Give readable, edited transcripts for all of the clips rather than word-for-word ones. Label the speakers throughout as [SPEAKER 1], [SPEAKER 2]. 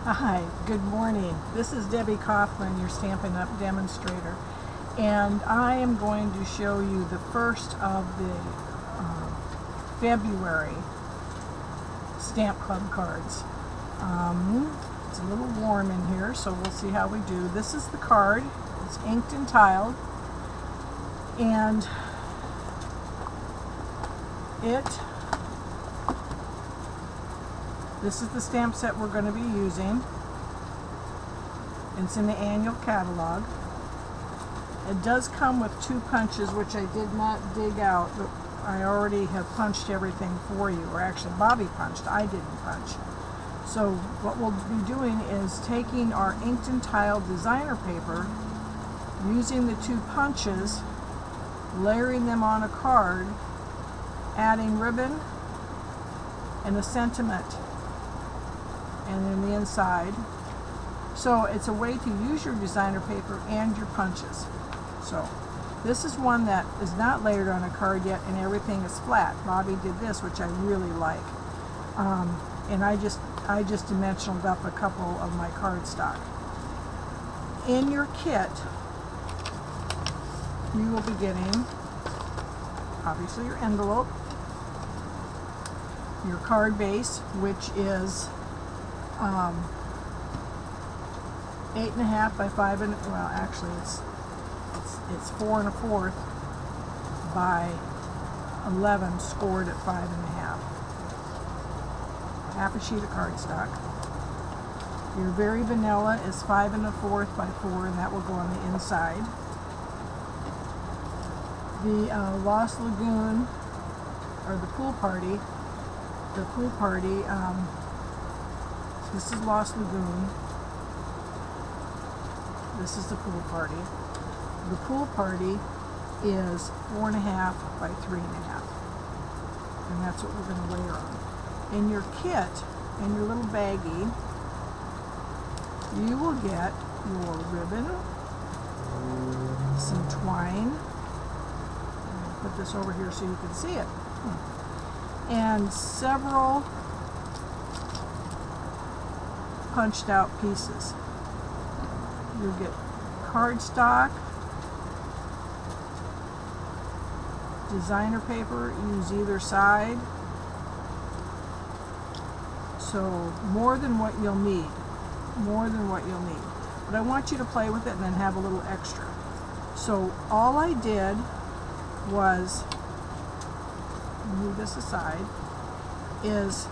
[SPEAKER 1] Hi, good morning. This is Debbie Coughlin, your Stampin' Up! Demonstrator, and I am going to show you the first of the February Stamp Club cards. It's a little warm in here, so we'll see how we do. This is the card. It's inked and tiled, and this is the stamp set we're going to be using. It's in the annual catalog. It does come with 2 punches, which I did not dig out, but I already have punched everything for you. Or actually, Bobby punched. I didn't punch. So what we'll be doing is taking our inked and tiled designer paper, using the 2 punches, layering them on a card, adding ribbon and a sentiment, and then the inside. So it's a way to use your designer paper and your punches. So this is one that is not layered on a card yet, and everything is flat. Bobby did this, which I really like. And I just dimensionaled up a couple of my cardstock. In your kit, you will be getting, obviously, your envelope, your card base, which is 8.5 by 5 and well, actually it's 4 1/4 by 11, scored at 5.5. Half a sheet of cardstock. Your very vanilla is 5 1/4 by 4, and that will go on the inside. The Lost Lagoon, or the pool party. This is Lost Lagoon. This is the pool party. The pool party is 4.5 by 3.5, and that's what we're going to layer on. In your kit, in your little baggie, you will get your ribbon, some twine. I'll put this over here so you can see it, and several punched out pieces. You'll get cardstock, designer paper, use either side. So more than what you'll need. But I want you to play with it and then have a little extra. So all I did was, move this aside, is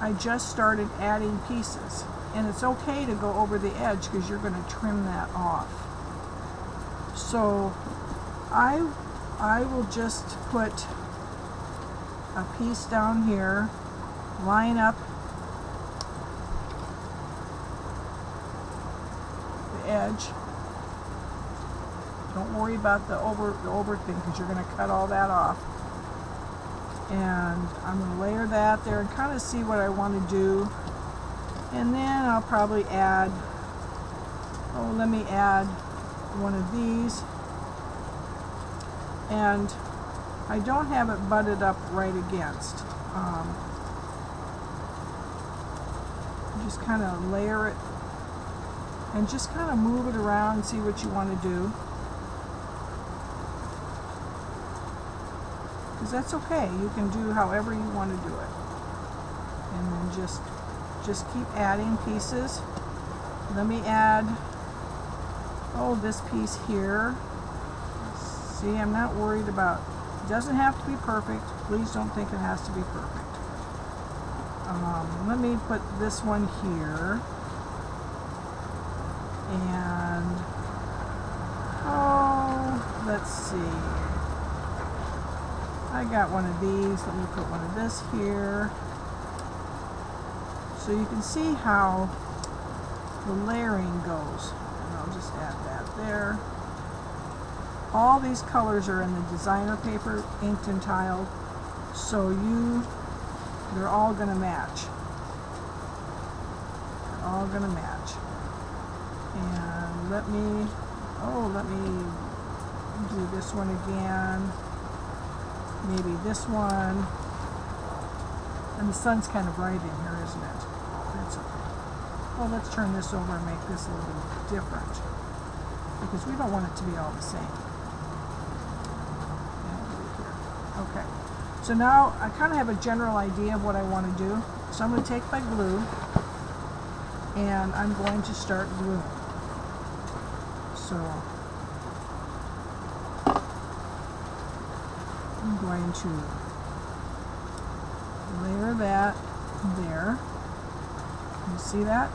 [SPEAKER 1] I just started adding pieces. And it's okay to go over the edge because you're going to trim that off. So I will just put a piece down here, line up the edge. Don't worry about the over thing because you're going to cut all that off. And I'm going to layer that there and kind of see what I want to do. And then I'll probably add, let me add one of these. And I don't have it butted up right against. Just kind of layer it and just kind of move it around and see what you want to do. Because that's okay. You can do however you want to do it. And then just keep adding pieces. Let me add, this piece here. See, I'm not worried about, it doesn't have to be perfect. Please don't think it has to be perfect. Let me put this one here. And, let's see. I got one of these. Let me put one of this here. So you can see how the layering goes. And I'll just add that there. All these colors are in the designer paper, inked and tiled, so they're all going to match. They're all going to match. And let me do this one again. Maybe this one. And the sun's kind of bright in here, isn't it? That's okay. Well, let's turn this over and make this a little bit different, because we don't want it to be all the same. Okay, so now I kind of have a general idea of what I want to do. So I'm going to take my glue and I'm going to start gluing. So I'm going to layer that there. You see that?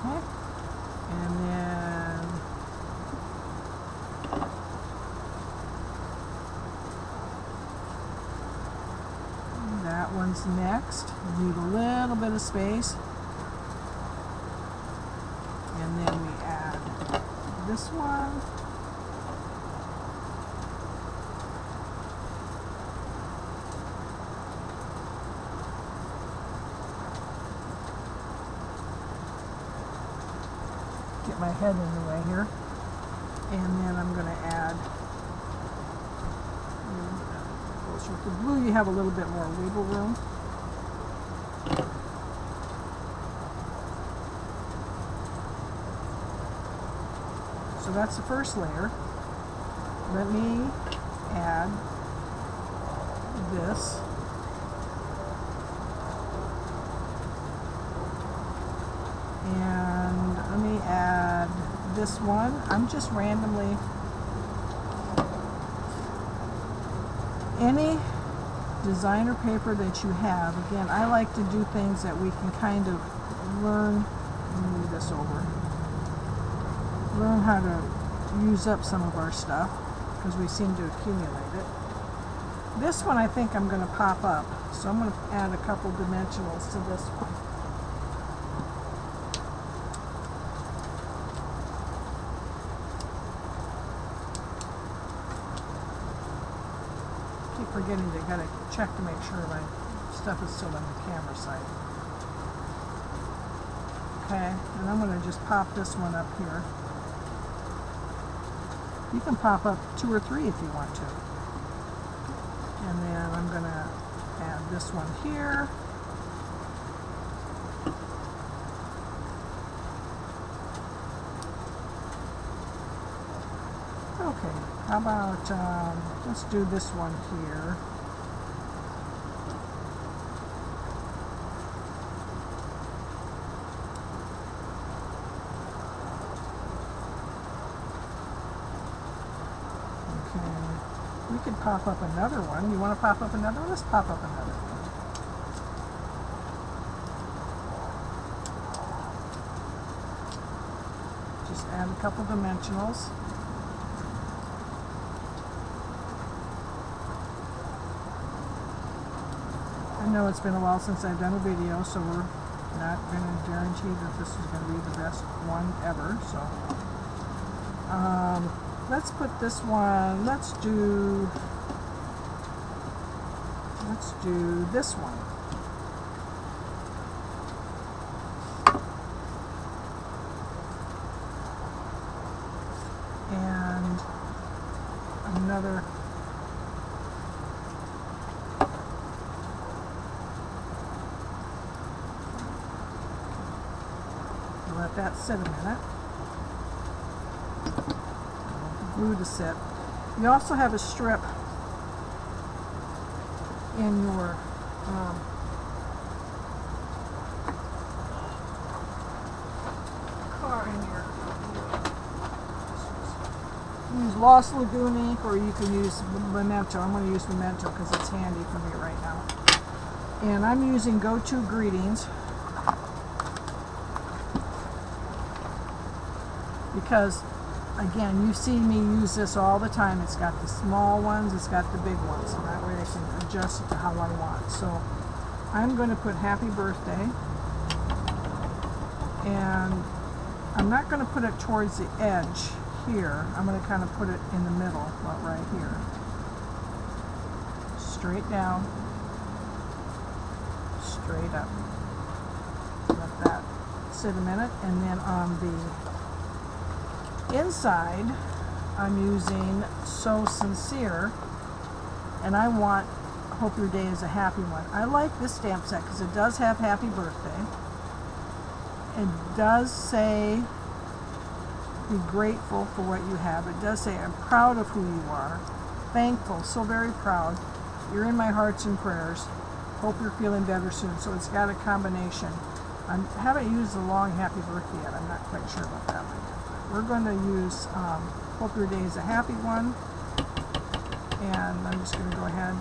[SPEAKER 1] Okay. And then that one's next. Leave a little bit of space. And then we add this one. Get my head in the way here. And then I'm going to add, with the blue you have a little bit more wiggle room. So that's the first layer. Let me add this. And let me add this one. I'm just randomly, any designer paper that you have, again, I like to do things that we can kind of learn, let me move this over, learn how to use up some of our stuff, because we seem to accumulate it. This one I think I'm going to pop up, so I'm going to add a couple dimensionals to this one. Forgetting to gotta check to make sure my stuff is still on the camera side. Okay, and I'm gonna just pop this one up here. You can pop up 2 or 3 if you want to. And then I'm gonna add this one here. Okay, how about, let's do this one here. Okay, we could pop up another one. You want to pop up another one? Let's pop up another one. Just add a couple dimensionals. I know it's been a while since I've done a video, so we're not going to guarantee that this is going to be the best one ever. So let's put this one, let's do this one. And another. Let that sit a minute. Glue to sit. You also have a strip in your car in here. Use Lost Lagoon ink, or you can use Memento. I'm going to use Memento because it's handy for me right now. And I'm using Go-To Greetings, because again, you see me use this all the time. It's got the small ones, it's got the big ones, and that way I can adjust it to how I want. So I'm going to put happy birthday, and I'm not going to put it towards the edge here. I'm going to kind of put it in the middle, about right here. Straight down, straight up. Let that sit a minute, and then on the inside, I'm using So Sincere, and I want Hope Your Day is a Happy One. I like this stamp set because it does have Happy Birthday. It does say be grateful for what you have. It does say I'm proud of who you are. Thankful, so very proud. You're in my hearts and prayers. Hope you're feeling better soon. So it's got a combination. I haven't used the long Happy Birthday yet. I'm not quite sure about that one yet. We're going to use Hope Your Day is a Happy One. And I'm just going to go ahead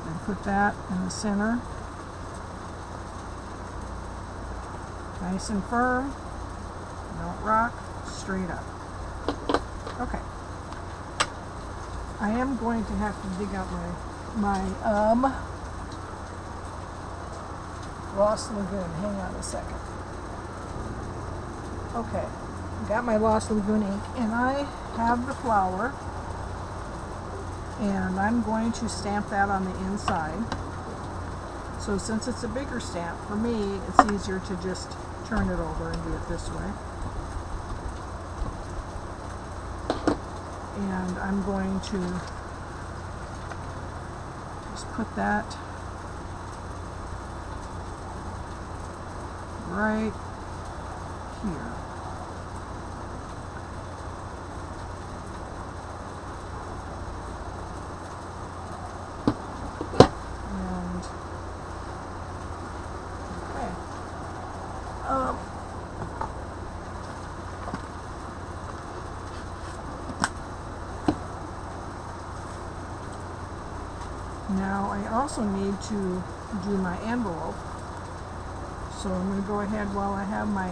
[SPEAKER 1] and put that in the center. Nice and firm. Don't rock. Straight up. Okay. I am going to have to dig out my Lost Lagoon. Hang on a second. Okay. Got my Lost Lagoon ink, and I have the flower, and I'm going to stamp that on the inside. So since it's a bigger stamp, for me, it's easier to just turn it over and do it this way. And I'm going to just put that right here. And okay. Now I also need to do my envelope, so I'm going to go ahead while I have my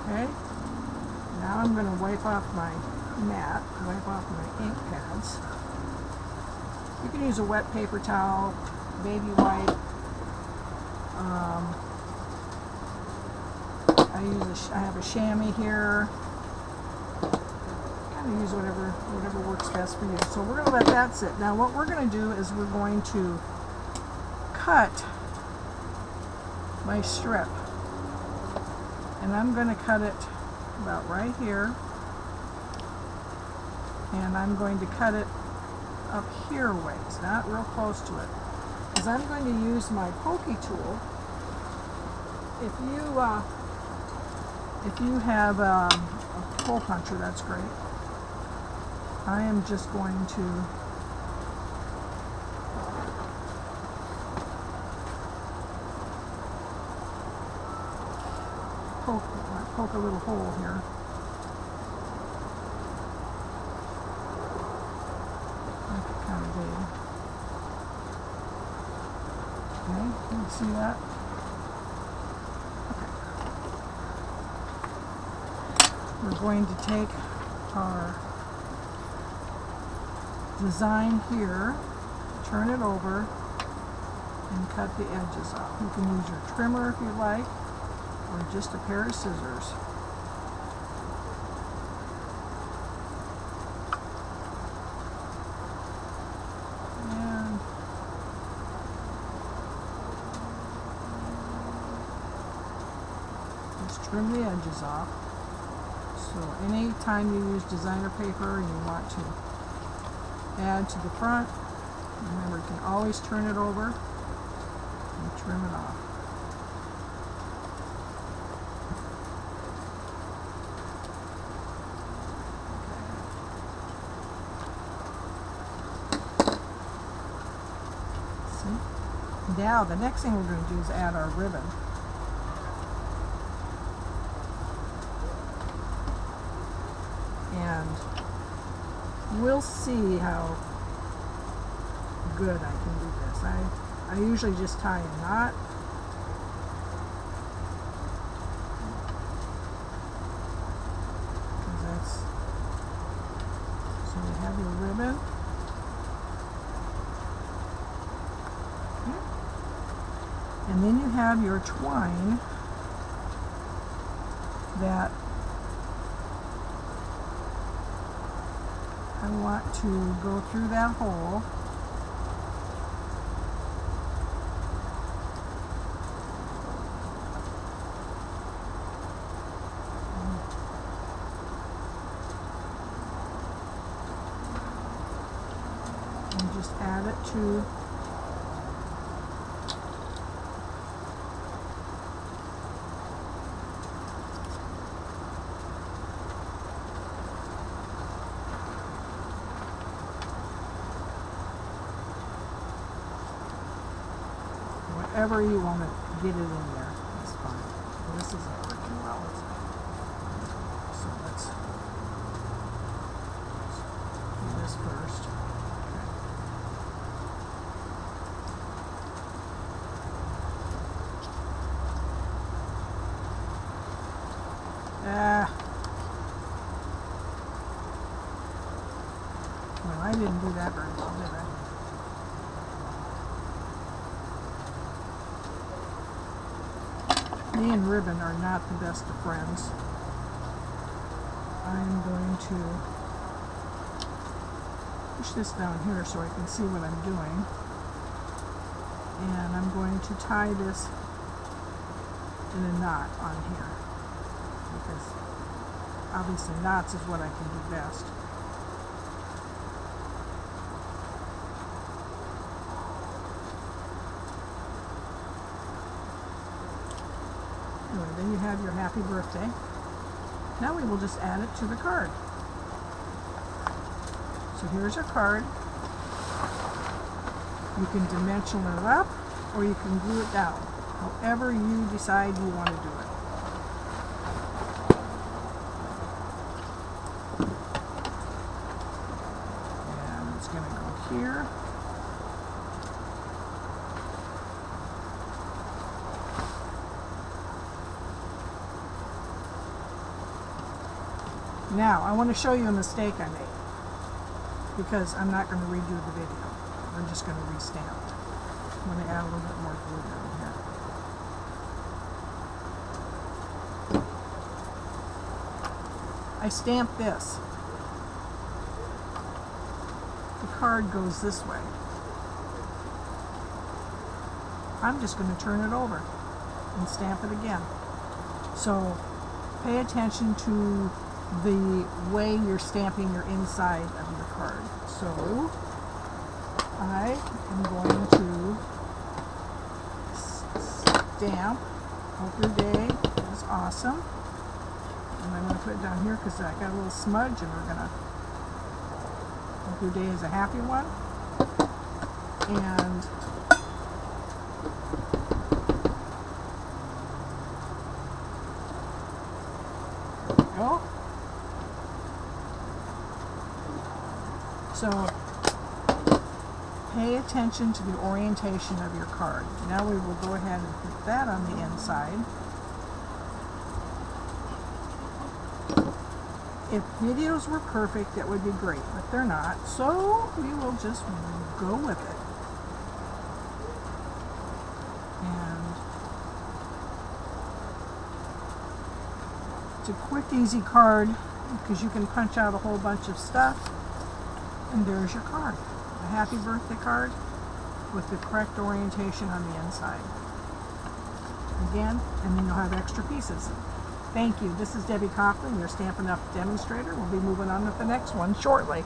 [SPEAKER 1] okay. Now I'm going to wipe off my mat, wipe off my ink pads. You can use a wet paper towel, baby wipe. I have a chamois here. Kind of use whatever works best for you. So we're going to let that sit. Now what we're going to do is we're going to cut my strip. And I'm going to cut it about right here. And I'm going to cut it up here ways, not real close to it. Because I'm going to use my pokey tool. If you have a hole puncher, that's great. I am just going to poke a little hole here. Make it kind of big. Okay, can you see that? We're going to take our design here, turn it over, and cut the edges off. You can use your trimmer if you like, or just a pair of scissors. And just trim the edges off. So any time you use designer paper and you want to add to the front, remember you can always turn it over and trim it off. Okay. See? Now the next thing we're going to do is add our ribbon. And we'll see how good I can do this. I usually just tie a knot. So you have your ribbon. Okay. And then you have your twine that I want to go through that hole just add it to whatever you want to get it in there. That's fine. Well, this isn't working well, is it? So let's do this first. Well, I didn't do that very well, did I? Me and ribbon are not the best of friends. I'm going to push this down here so I can see what I'm doing. And I'm going to tie this in a knot on here, because obviously knots is what I can do best. Anyway, then you have your happy birthday. Now we will just add it to the card. So here's your card. You can dimension it up or you can glue it down, however you decide you want to do it. And it's going to go here. Now, I want to show you a mistake I made, because I'm not going to redo the video. I'm just going to restamp it. I'm going to add a little bit more glue down here. I stamped this. The card goes this way. I'm just going to turn it over and stamp it again. So, pay attention to the way you're stamping your inside of your card. So I am going to stamp "Hope your day is awesome," and I'm going to put it down here because I got a little smudge, and we're going to "Hope your day is a happy one." And there we go. So pay attention to the orientation of your card. Now we will go ahead and put that on the inside. If videos were perfect, that would be great, but they're not, so we will just go with it. And it's a quick, easy card because you can punch out a whole bunch of stuff. And there's your card, a happy birthday card with the correct orientation on the inside. Again, and then you'll have extra pieces. Thank you. This is Debbie Coughlin, your Stampin' Up! Demonstrator. We'll be moving on with the next one shortly.